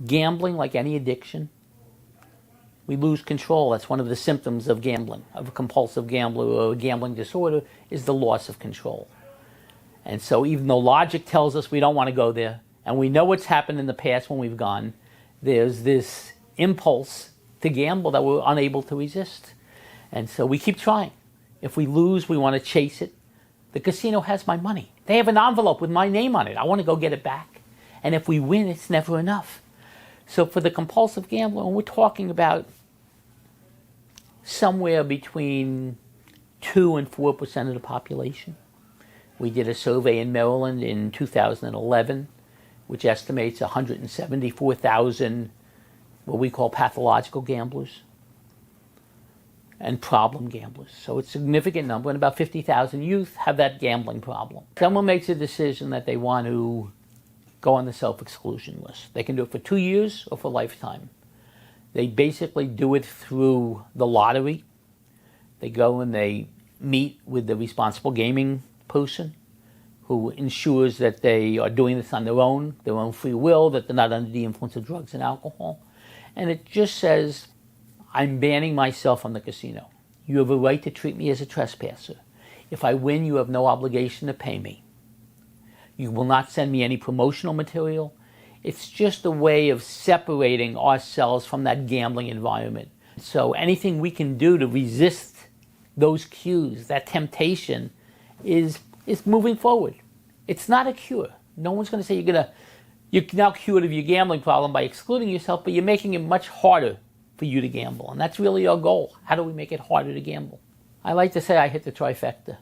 Gambling, like any addiction, we lose control. That's one of the symptoms of gambling, of a compulsive gambler or a gambling disorder, is the loss of control. And so even though logic tells us we don't want to go there, and we know what's happened in the past when we've gone, there's this impulse to gamble that we're unable to resist. And so we keep trying. If we lose, we want to chase it. The casino has my money. They have an envelope with my name on it. I want to go get it back. And if we win, it's never enough. So for the compulsive gambler, we're talking about somewhere between 2 and 4% of the population. We did a survey in Maryland in 2011, which estimates 174,000 what we call pathological gamblers and problem gamblers. So it's a significant number, and about 50,000 youth have that gambling problem. Someone makes a decision that they want to go on the self-exclusion list. They can do it for 2 years or for a lifetime. They basically do it through the lottery. They go and they meet with the responsible gaming person who ensures that they are doing this on their own free will, that they're not under the influence of drugs and alcohol. And it just says, I'm banning myself from the casino. You have a right to treat me as a trespasser. If I win, you have no obligation to pay me. You will not send me any promotional material. It's just a way of separating ourselves from that gambling environment. So anything we can do to resist those cues, that temptation, is moving forward. It's not a cure. No one's going to say you're now cured of your gambling problem by excluding yourself, but you're making it much harder for you to gamble. And that's really our goal. How do we make it harder to gamble? I like to say I hit the trifecta.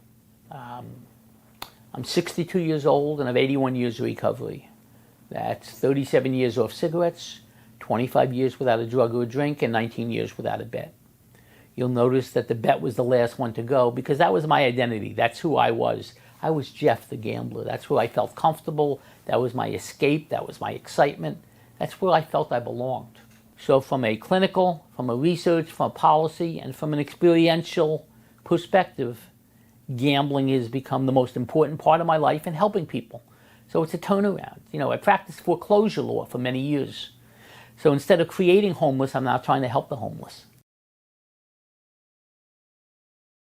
I'm 62 years old and I have 81 years of recovery. That's 37 years off cigarettes, 25 years without a drug or a drink, and 19 years without a bet. You'll notice that the bet was the last one to go because that was my identity. That's who I was. I was Jeff the gambler. That's where I felt comfortable. That was my escape. That was my excitement. That's where I felt I belonged. So from a clinical, from a research, from a policy, and from an experiential perspective, gambling has become the most important part of my life in helping people. So it's a turnaround. I practiced foreclosure law for many years. So instead of creating homeless, I'm now trying to help the homeless.